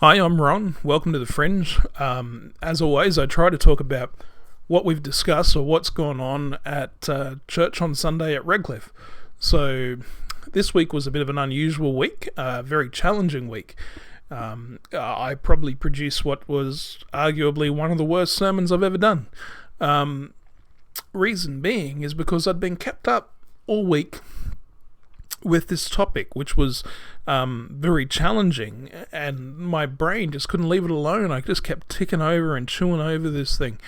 Hi, I'm Ron. Welcome to The Fringe. As always, I try to talk about what we've discussed or what's gone on at church on Sunday at Redcliffe. So this week was a bit of an unusual week, a very challenging week. I probably produced what was arguably one of the worst sermons I've ever done. Reason being is because I'd been kept up all week with this topic, which was very challenging, and my brain just couldn't leave it alone. I just kept ticking over and chewing over this thing,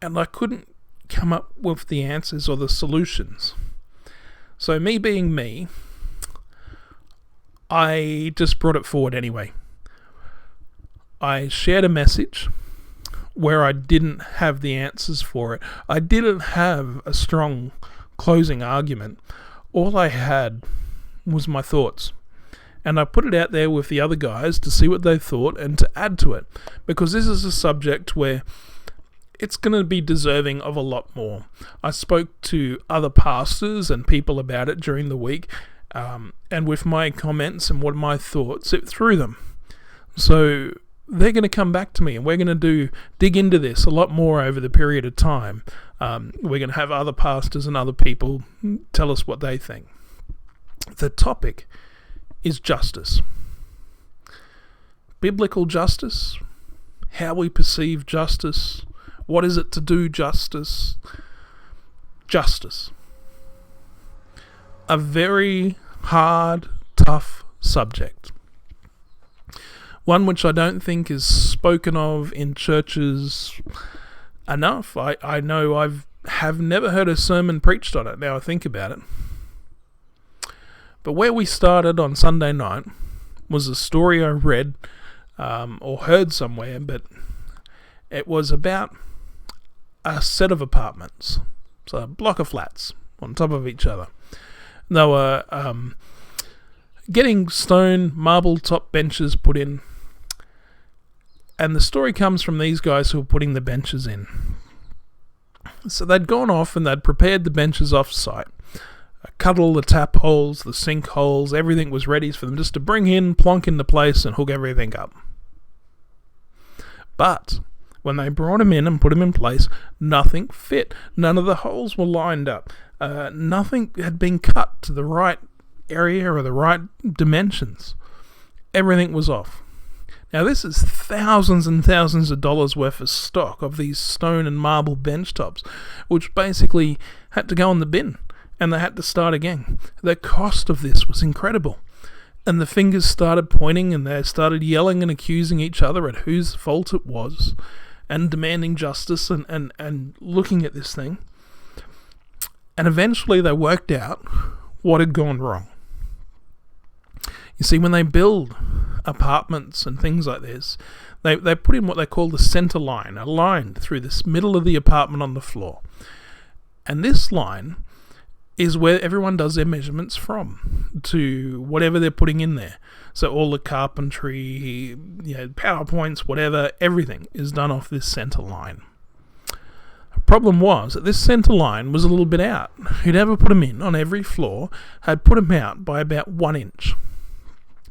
and I couldn't come up with the answers or the solutions. So me being me, I just brought it forward anyway. I shared a message where I didn't have the answers for it. I didn't have a strong closing argument. All I had was my thoughts. And I put it out there with the other guys to see what they thought and to add to it. Because this is a subject where it's going to be deserving of a lot more. I spoke to other pastors and people about it during the week. And with my comments and what my thoughts, it threw them. So they're going to come back to me, and we're going to dig into this a lot more over the period of time. We're going to have other pastors and other people tell us what they think. The topic is justice. Biblical justice, how we perceive justice, what is it to do justice. Justice. A very hard, tough subject. One which I don't think is spoken of in churches enough. I know have never heard a sermon preached on it, now I think about it. But where we started on Sunday night was a story I read or heard somewhere, but it was about a set of apartments. So a block of flats on top of each other. They were getting stone, marble top benches put in. And the story comes from these guys who were putting the benches in. So they'd gone off and they'd prepared the benches off site. Cut all the tap holes, the sink holes, everything was ready for them just to bring in, plonk into place and hook everything up. But when they brought them in and put them in place, nothing fit. None of the holes were lined up. Nothing had been cut to the right area or the right dimensions. Everything was off. Now this is thousands and thousands of dollars worth of stock of these stone and marble bench tops, which basically had to go in the bin. And they had to start again. The cost of this was incredible. And the fingers started pointing and they started yelling and accusing each other at whose fault it was and demanding justice and looking at this thing. And eventually they worked out what had gone wrong. You see, when they build apartments and things like this, they put in what they call the center line, a line through this middle of the apartment on the floor. And this line is where everyone does their measurements from to whatever they're putting in there. So all the carpentry, PowerPoints, whatever, everything is done off this center line. The problem was that this center line was a little bit out. Whoever put them in on every floor had put them out by about 1 inch.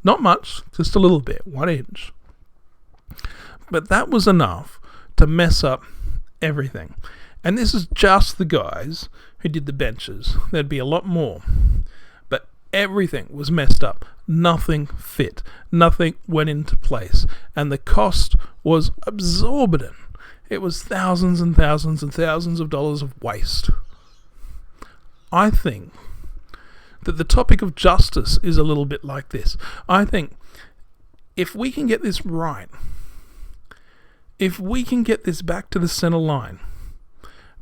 Not much, just a little bit, 1 inch. But that was enough to mess up everything. And this is just the guys who did the benches. There'd be a lot more. But everything was messed up. Nothing fit. Nothing went into place. And the cost was exorbitant. It was thousands and thousands and thousands of dollars of waste. I think that the topic of justice is a little bit like this. I think if we can get this right, if we can get this back to the center line,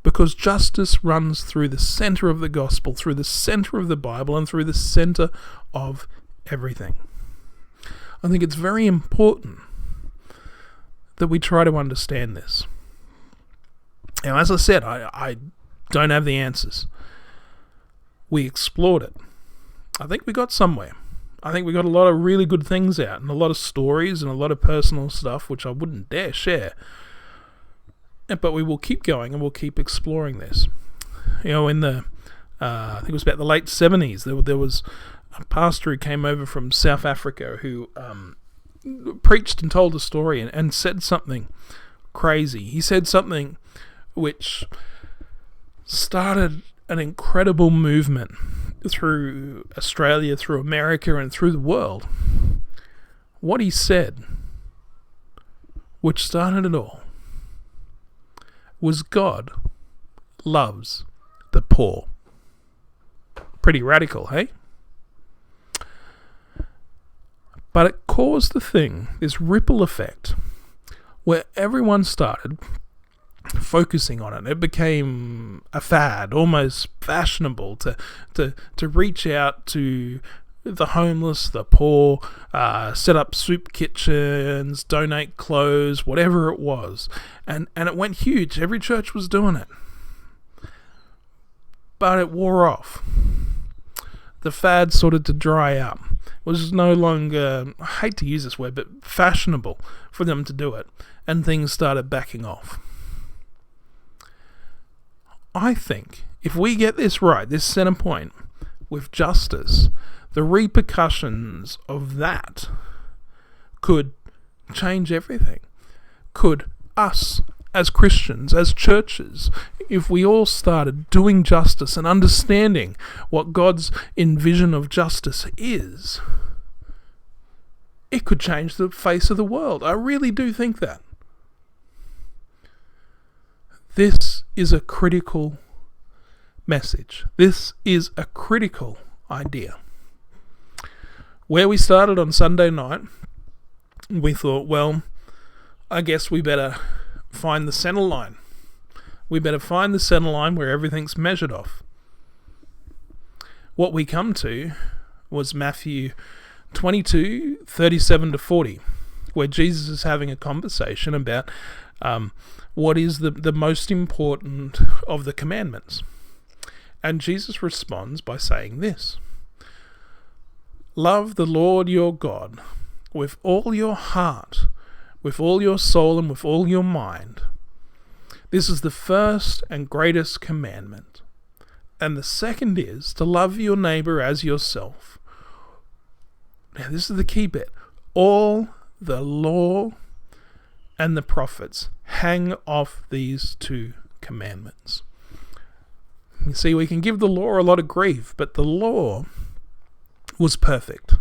because justice runs through the center of the gospel, through the center of the Bible, and through the center of everything. I think it's very important that we try to understand this. Now, as I said, I don't have the answers. We explored it. I think we got somewhere. I think we got a lot of really good things out, and a lot of stories and a lot of personal stuff, which I wouldn't dare share. But we will keep going and we'll keep exploring this. In the, I think it was about the late 70s, there was a pastor who came over from South Africa who preached and told a story and said something crazy. He said something which started an incredible movement through Australia, through America, and through the world. What he said, which started it all, was God loves the poor. Pretty radical, hey? But it caused this ripple effect, where everyone started focusing on it. It became a fad, almost fashionable to reach out to the homeless, the poor, set up soup kitchens, donate clothes, whatever it was. And it went huge. Every church was doing it. But it wore off. The fad started to dry up. It was no longer, I hate to use this word, but fashionable for them to do it. And things started backing off. I think if we get this right, this center point with justice, the repercussions of that could change everything. Could us, as Christians, as churches, if we all started doing justice and understanding what God's envision of justice is, it could change the face of the world. I really do think that. This is a critical message. This is a critical idea. Where we started on Sunday night, we thought, well, I guess we better find the center line. We better find the center line where everything's measured off. What we come to was Matthew 22, 37 to 40, where Jesus is having a conversation about what is the most important of the commandments. And Jesus responds by saying this: love the Lord your God with all your heart, with all your soul, and with all your mind. This is the first and greatest commandment. And the second is to love your neighbor as yourself. Now, this is the key bit. All the law and the prophets hang off these two commandments. You see, we can give the law a lot of grief, but the law was perfect.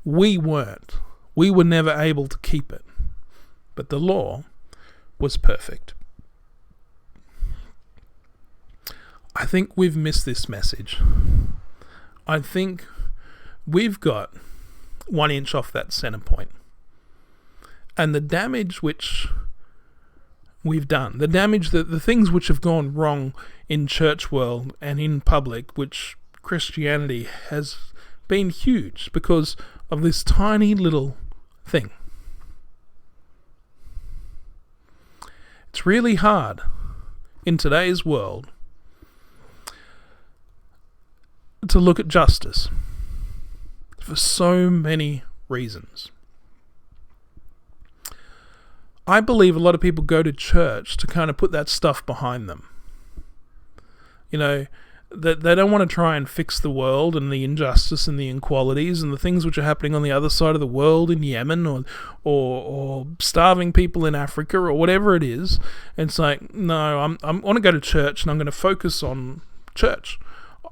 We weren't. We were never able to keep it. But the law was perfect. I think we've missed this message. I think we've got 1 inch off that center point. And the damage which we've done, the damage, the things which have gone wrong in church world and in public, which Christianity has been huge because of this tiny little thing. It's really hard in today's world to look at justice for so many reasons. I believe a lot of people go to church to kind of put that stuff behind them. You know, that they don't want to try and fix the world and the injustice and the inequalities and the things which are happening on the other side of the world in Yemen or starving people in Africa or whatever it is. And it's like, no, I want to go to church and I'm going to focus on church.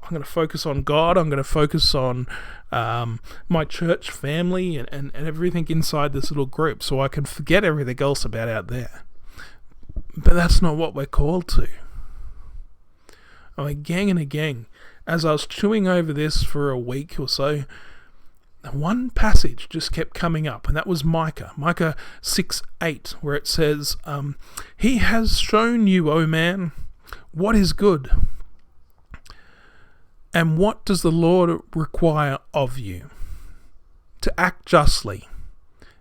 I'm going to focus on God. I'm going to focus on my church family and everything inside this little group so I can forget everything else about out there. But that's not what we're called to. Again and again, as I was chewing over this for a week or so, one passage just kept coming up, and that was Micah 6:8, where it says, He has shown you, O man, what is good. And what does the Lord require of you? To act justly,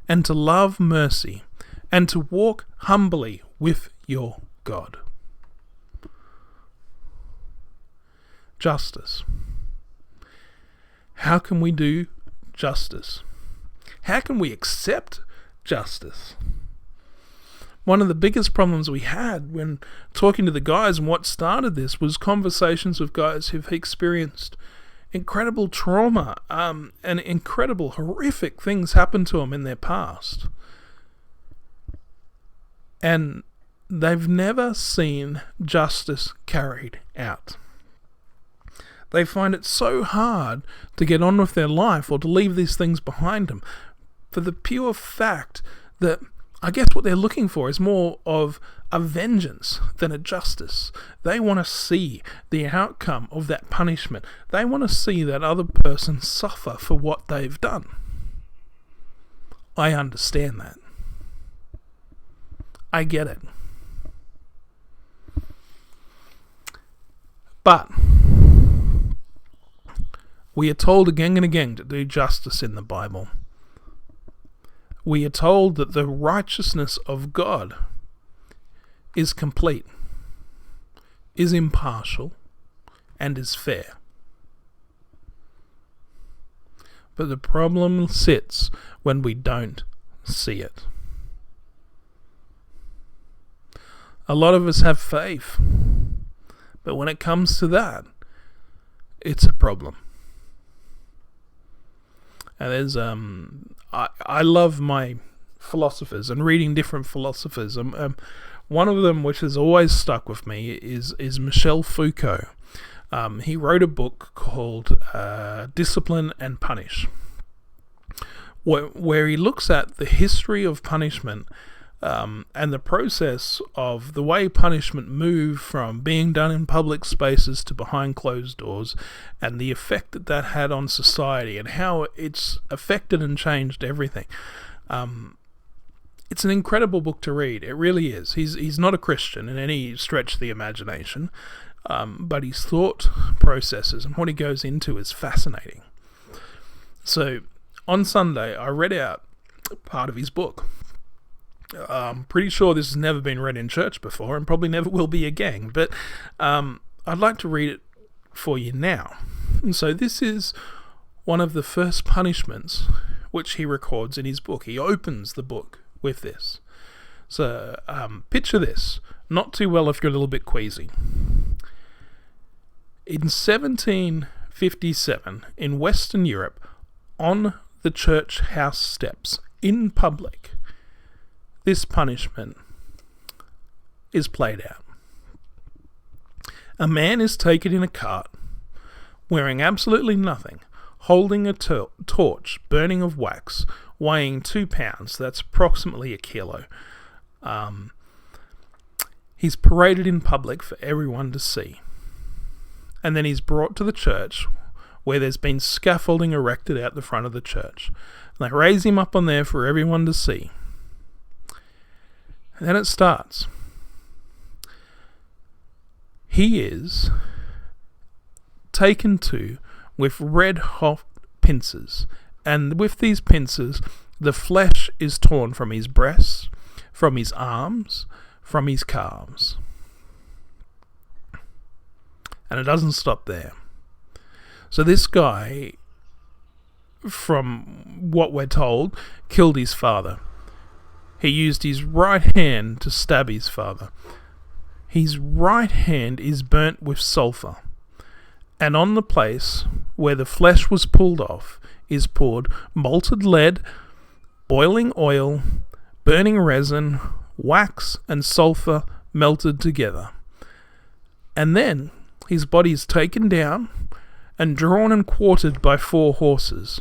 and to love mercy, and to walk humbly with your God. Justice. How can we do justice? How can we accept justice? One of the biggest problems we had when talking to the guys and what started this was conversations with guys who've experienced incredible trauma, and incredible horrific things happened to them in their past. And they've never seen justice carried out. They find it so hard to get on with their life or to leave these things behind them, for the pure fact that I guess what they're looking for is more of a vengeance than a justice. They want to see the outcome of that punishment. They want to see that other person suffer for what they've done. I understand that. I get it. But we are told again and again to do justice in the Bible. We are told that the righteousness of God is complete, is impartial, and is fair. But the problem sits when we don't see it. A lot of us have faith, but when it comes to that, it's a problem. And there's I love my philosophers and reading different philosophers. One of them, which has always stuck with me, is Michel Foucault. He wrote a book called Discipline and Punish, where he looks at the history of punishment and the process of the way punishment moved from being done in public spaces to behind closed doors, and the effect that that had on society and how it's affected and changed everything. It's an incredible book to read. It really is. He's not a Christian in any stretch of the imagination, but his thought processes and what he goes into is fascinating. So on Sunday, I read out part of his book. I'm pretty sure this has never been read in church before and probably never will be again, but I'd like to read it for you now. And so this is one of the first punishments which he records in his book. He opens the book with this. So picture this, not too well if you're a little bit queasy. In 1757, in Western Europe, on the church house steps, in public, this punishment is played out. A man is taken in a cart, wearing absolutely nothing, holding a torch burning of wax, weighing 2 pounds, that's approximately a kilo. He's paraded in public for everyone to see. And then he's brought to the church, where there's been scaffolding erected out the front of the church. And they raise him up on there for everyone to see. And then it starts. He is taken to with red hot pincers, and with these pincers the flesh is torn from his breasts, from his arms, from his calves. And it doesn't stop there. So this guy, from what we're told, killed his father. He used his right hand to stab his father. His right hand is burnt with sulphur. And on the place where the flesh was pulled off is poured molten lead, boiling oil, burning resin, wax, and sulphur melted together. And then his body is taken down and drawn and quartered by 4 horses.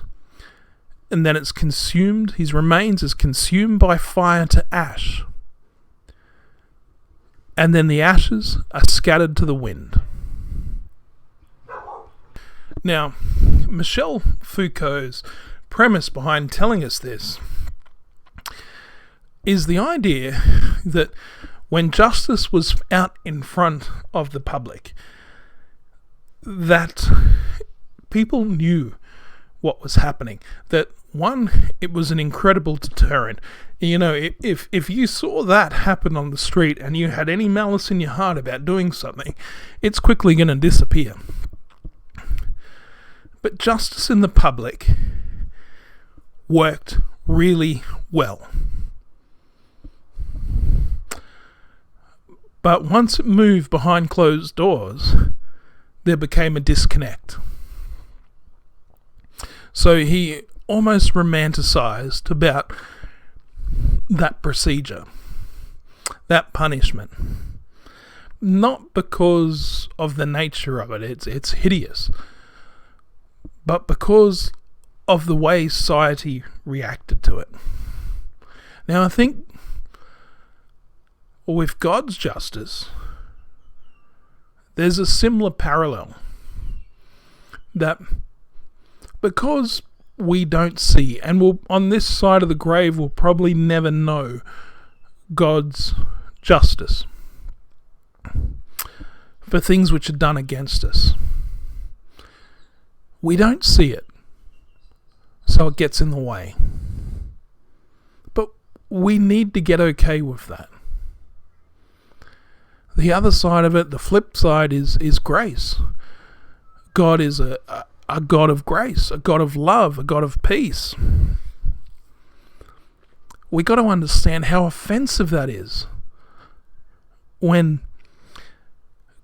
And then it's consumed, his remains is consumed by fire to ash. And then the ashes are scattered to the wind. Now, Michel Foucault's premise behind telling us this is the idea that when justice was out in front of the public, that people knew what was happening. That one, it was an incredible deterrent. You know, if you saw that happen on the street and you had any malice in your heart about doing something, it's quickly going to disappear. But justice in the public worked really well. But once it moved behind closed doors, there became a disconnect. So he almost romanticized about that procedure, that punishment. Not because of the nature of it, it's hideous, but because of the way society reacted to it. Now I think with God's justice, there's a similar parallel, that because we don't see, and we'll, on this side of the grave, we'll probably never know God's justice for things which are done against us. We don't see it, so it gets in the way. But we need to get okay with that. The other side of it, the flip side, is grace. God is a God of grace, a God of love, a God of peace. We got to understand how offensive that is when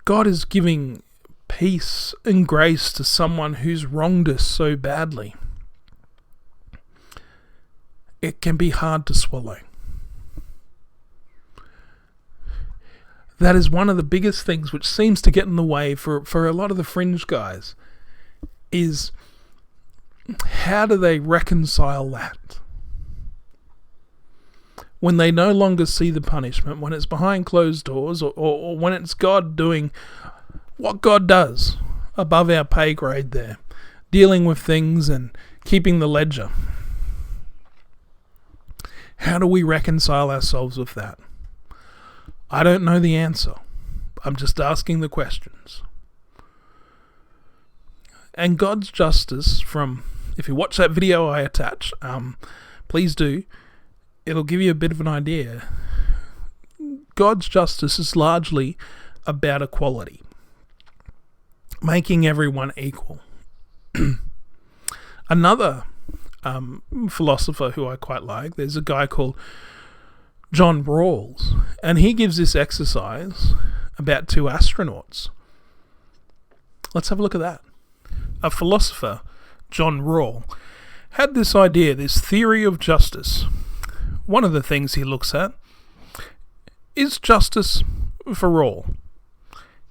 God is giving peace and grace to someone who's wronged us so badly. It can be hard to swallow. That is one of the biggest things which seems to get in the way for a lot of the fringe guys, is how do they reconcile that? When they no longer see the punishment, when it's behind closed doors, or when it's God doing what God does above our pay grade there, dealing with things and keeping the ledger. How do we reconcile ourselves with that? I don't know the answer. I'm just asking the questions. And God's justice if you watch that video I attach, please do. It'll give you a bit of an idea. God's justice is largely about equality, making everyone equal. Another philosopher who I quite like, there's a guy called John Rawls, and he gives this exercise about two astronauts. Let's have a look at that. A philosopher, John Rawls, had this idea, this theory of justice. One of the things he looks at is justice for all.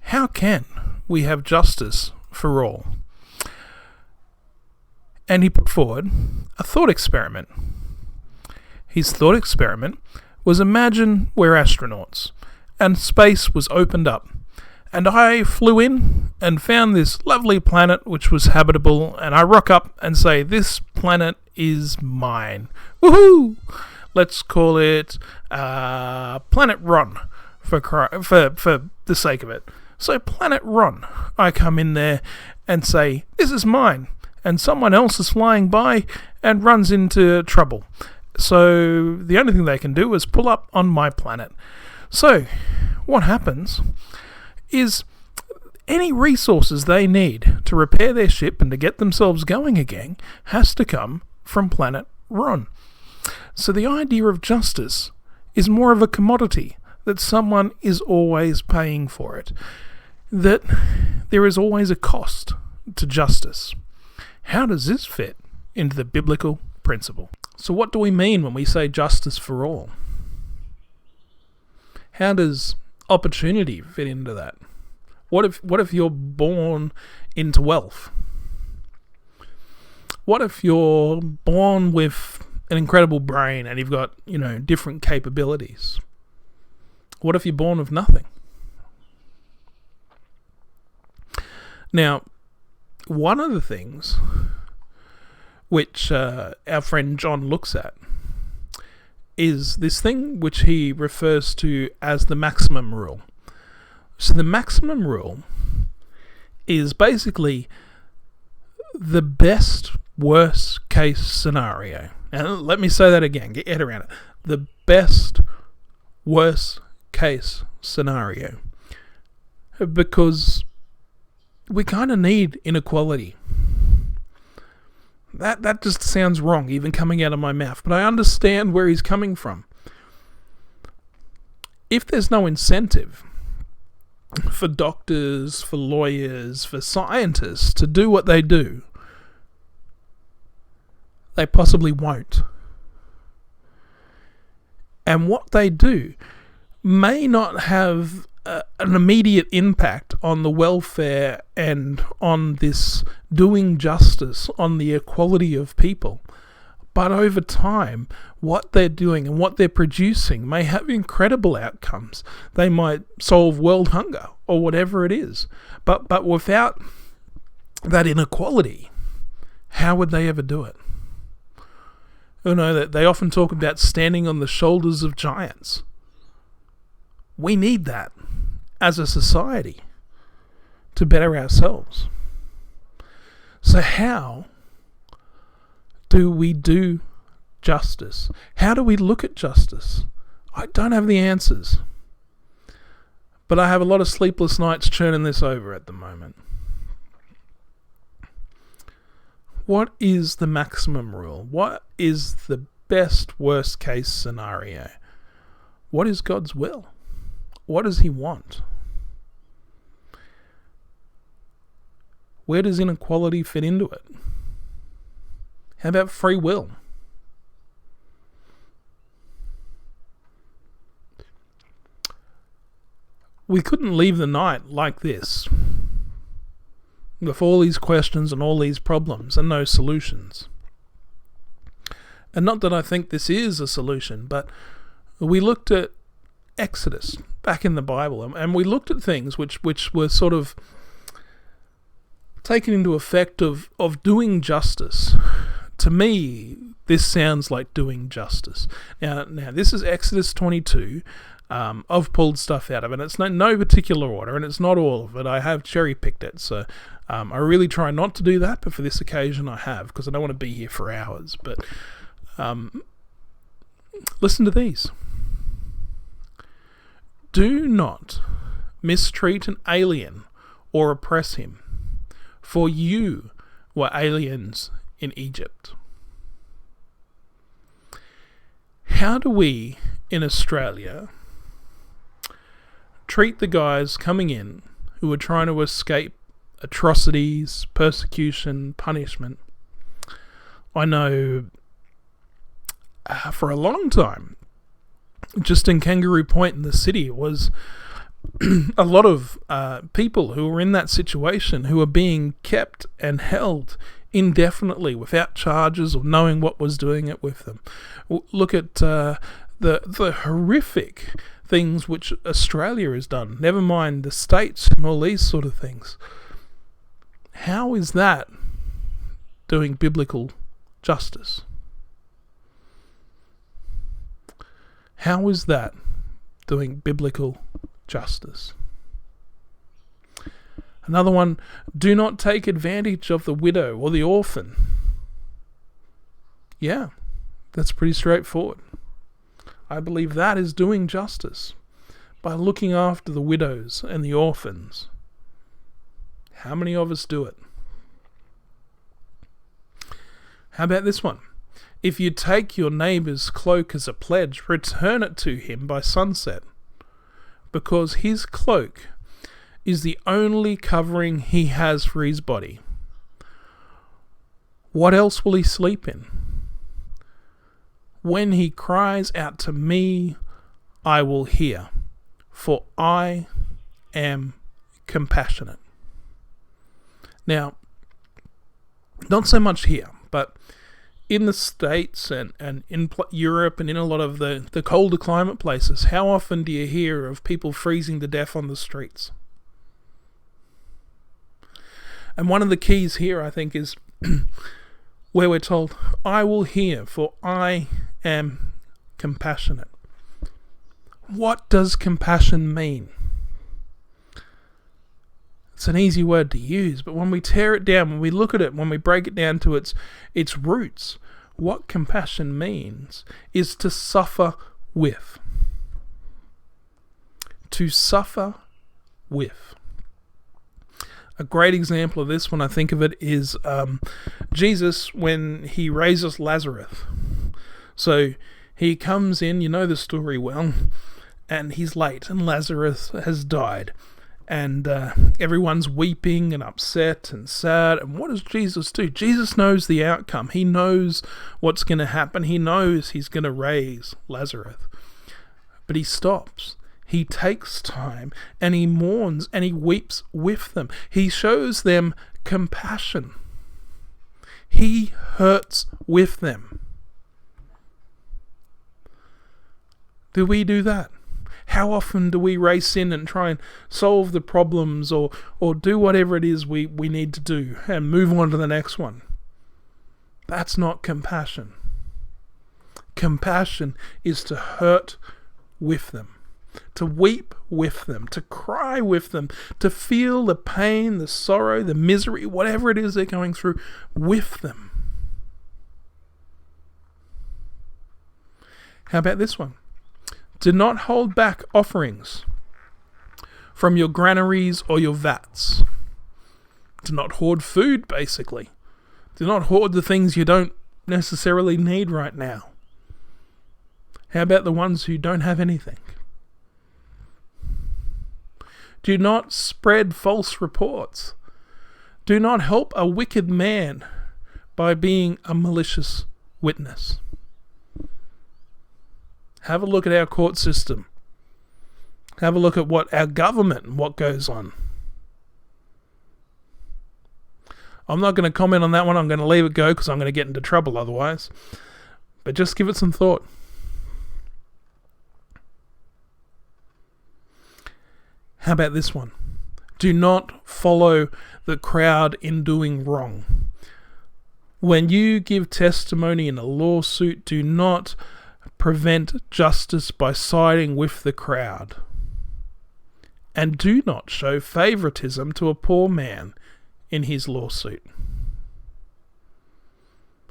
How can we have justice for all? And he put forward a thought experiment. His thought experiment was, imagine we're astronauts and space was opened up, and I flew in and found this lovely planet which was habitable, and I rock up and say, this planet is mine. Woohoo! Let's call it Planet Ron for the sake of it. So Planet Ron, I come in there and say, this is mine, and someone else is flying by and runs into trouble. So the only thing they can do is pull up on my planet. So what happens is any resources they need to repair their ship and to get themselves going again has to come from Planet Ron. So the idea of justice is more of a commodity, that someone is always paying for it, that there is always a cost to justice. How does this fit into the biblical principle? So what do we mean when we say justice for all? How does opportunity fit into that? What if you're born into wealth? What if you're born with an incredible brain and you've got, different capabilities? What if you're born with nothing? Now, one of the things which our friend John looks at is this thing which he refers to as the maximum rule. So the maximum rule is basically the best worst case scenario. And let me say that again, get your head around it. The best worst case scenario. Because we kind of need inequality. That just sounds wrong, even coming out of my mouth. But I understand where he's coming from. If there's no incentive for doctors, for lawyers, for scientists to do what they do, they possibly won't. And what they do may not have an immediate impact on the welfare and on this doing justice, on the equality of people. But over time, what they're doing and what they're producing may have incredible outcomes. They might solve world hunger or whatever it is. But without that inequality, how would they ever do it? You know, that they often talk about standing on the shoulders of giants. We need that as a society to better ourselves. So how do we do justice? How do we look at justice? I don't have the answers. But I have a lot of sleepless nights churning this over at the moment. What is the maximum rule? What is the best worst case scenario? What is God's will? What does he want? Where does inequality fit into it? How about free will? We couldn't leave the night like this, with all these questions and all these problems and no solutions. And not that I think this is a solution, but we looked at Exodus back in the Bible, and we looked at things which were sort of taken into effect of doing justice. To me, this sounds like doing justice. Now this is Exodus 22. I've pulled stuff out of it. It's no particular order, and it's not all of it. I have cherry-picked it, so I really try not to do that, but for this occasion I have, because I don't want to be here for hours. But listen to these. Do not mistreat an alien or oppress him, for you were aliens in Egypt. How do we in Australia treat the guys coming in who are trying to escape atrocities, persecution, punishment? I know for a long time, just in Kangaroo Point in the city, was a lot of people who were in that situation who were being kept and held indefinitely without charges or knowing what was doing it with them. Look at the horrific things which Australia has done, never mind the states and all these sort of things. How is that doing biblical justice? How is that doing biblical justice? Another one, do not take advantage of the widow or the orphan. Yeah, that's pretty straightforward. I believe that is doing justice by looking after the widows and the orphans. How many of us do it? How about this one? If you take your neighbour's cloak as a pledge, return it to him by sunset, because his cloak is the only covering he has for his body. What else will he sleep in? When he cries out to me, I will hear, for I am compassionate. Now, not so much here, but in the States and in Europe and in a lot of the colder climate places, how often do you hear of people freezing to death on the streets? And one of the keys here, I think, is where we're told, I will hear, for I am compassionate. What does compassion mean? It's an easy word to use, but when we tear it down, when we look at it, when we break it down to its roots, what compassion means is to suffer with. To suffer with. A great example of this, when I think of it, is Jesus when he raises Lazarus. So he comes in, you know the story well, and he's late, and Lazarus has died. and everyone's weeping and upset and sad. And what does Jesus do? Jesus knows the outcome. He knows what's going to happen. He knows he's going to raise Lazarus. But he stops. He takes time and he mourns and he weeps with them. He shows them compassion. He hurts with them. Do we do that? How often do we race in and try and solve the problems or do whatever it is we need to do and move on to the next one? That's not compassion. Compassion is to hurt with them, to weep with them, to cry with them, to feel the pain, the sorrow, the misery, whatever it is they're going through with them. How about this one? Do not hold back offerings from your granaries or your vats. Do not hoard food, basically. Do not hoard the things you don't necessarily need right now. How about the ones who don't have anything? Do not spread false reports. Do not help a wicked man by being a malicious witness. Have a look at our court system. Have a look at what our government and what goes on. I'm not going to comment on that one. I'm going to leave it go because I'm going to get into trouble otherwise. But just give it some thought. How about this one? Do not follow the crowd in doing wrong. When you give testimony in a lawsuit, do not prevent justice by siding with the crowd. And do not show favoritism to a poor man in his lawsuit.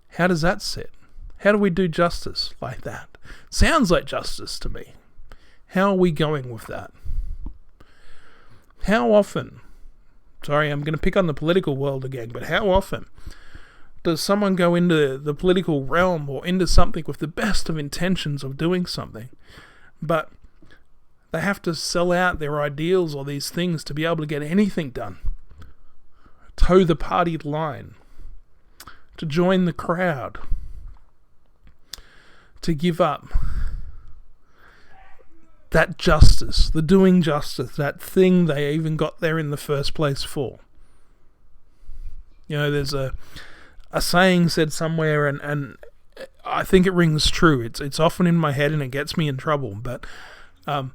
How does that sit? How do we do justice like that? Sounds like justice to me. How are we going with that? How often, sorry, I'm going to pick on the political world again, but how often does someone go into the political realm or into something with the best of intentions of doing something, but they have to sell out their ideals or these things to be able to get anything done, toe the party line, to join the crowd, to give up that justice, the doing justice, that thing they even got there in the first place for. You know, there's a saying said somewhere, and I think it rings true. It's often in my head and it gets me in trouble. But the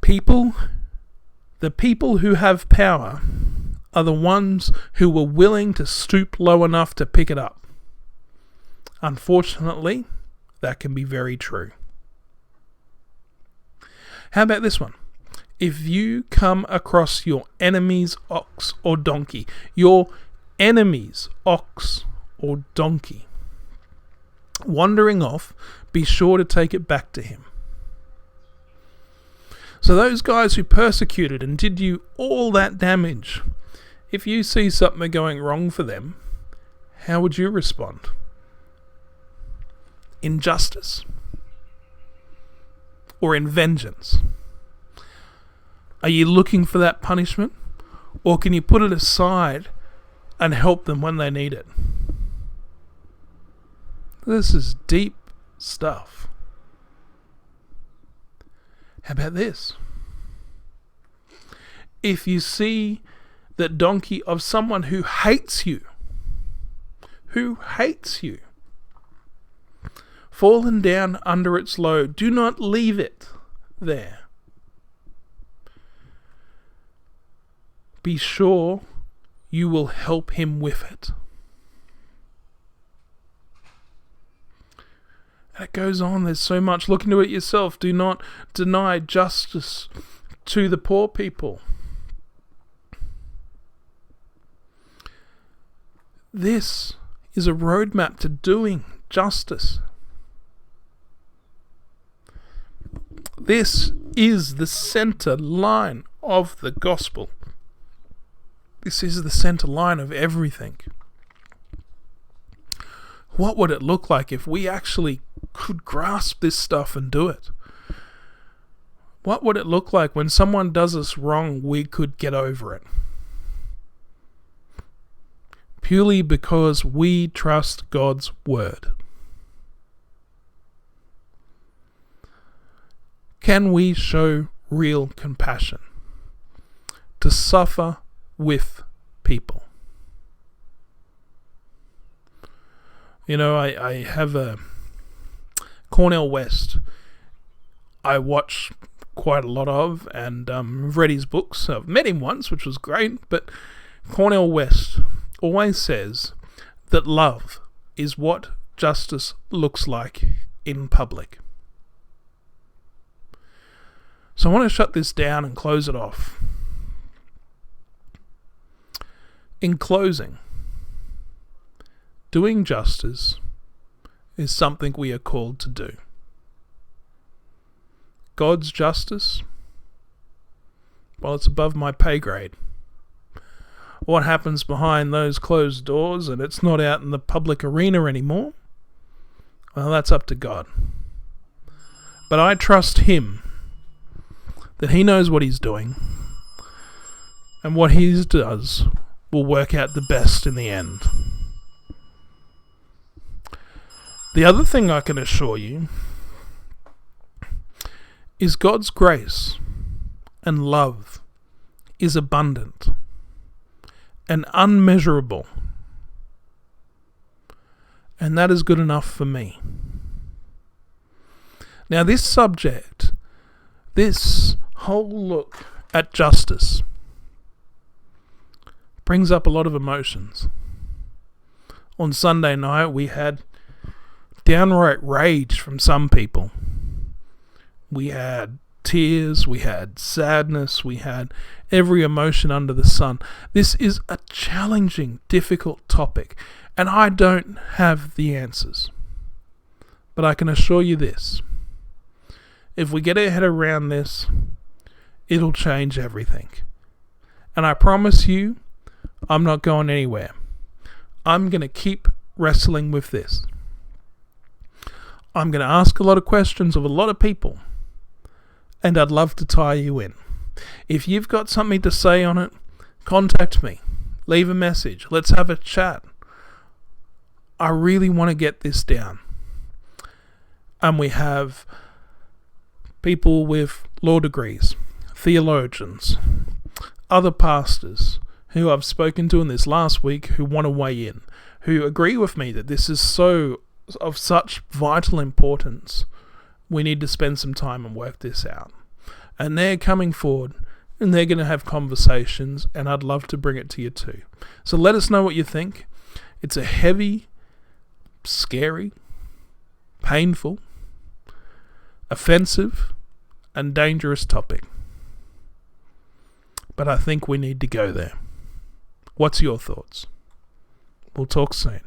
people who have power are the ones who were willing to stoop low enough to pick it up. Unfortunately, that can be very true. How about this one? If you come across your enemy's ox or donkey, your enemy's ox or donkey wandering off, be sure to take it back to him. So those guys who persecuted and did you all that damage, if you see something going wrong for them, how would you respond? In justice? Or in vengeance? Are you looking for that punishment? Or can you put it aside and help them when they need it? This is deep stuff. How about this? If you see the donkey of someone who hates you, fallen down under its load, do not leave it there. Be sure you will help him with it. And it goes on, there's so much. Look into it yourself. Do not deny justice to the poor people. This is a roadmap to doing justice. This is the center line of the gospel. This is the center line of everything. What would it look like if we actually could grasp this stuff and do it? What would it look like when someone does us wrong, we could get over it? Purely because we trust God's word. Can we show real compassion to suffer with people? You know, I have a Cornel West I watch quite a lot of, and I've read his books. I've met him once, which was great, but Cornel West always says that love is what justice looks like in public. So I want to shut this down and close it off. In closing, doing justice is something we are called to do. God's justice, well, it's above my pay grade. What happens behind those closed doors and it's not out in the public arena anymore, well, that's up to God. But I trust Him, that He knows what He's doing, and what He does will work out the best in the end. The other thing I can assure you is God's grace and love is abundant and unmeasurable. And that is good enough for me. Now this subject, this whole look at justice, brings up a lot of emotions. On Sunday night we had downright rage from some people. We had tears, we had sadness, we had every emotion under the sun. This is a challenging, difficult topic, and I don't have the answers. But I can assure you this: if we get our head around this, it'll change everything. And I promise you, I'm not going anywhere. I'm going to keep wrestling with this. I'm going to ask a lot of questions of a lot of people, and I'd love to tie you in. If you've got something to say on it, contact me. Leave a message. Let's have a chat. I really want to get this down. And we have people with law degrees, theologians, other pastors who I've spoken to in this last week who want to weigh in, who agree with me that this is of such vital importance. We need to spend some time and work this out. And they're coming forward and they're going to have conversations, and I'd love to bring it to you too. So let us know what you think. It's a heavy, scary, painful, offensive, and dangerous topic. But I think we need to go there. What's your thoughts? We'll talk soon.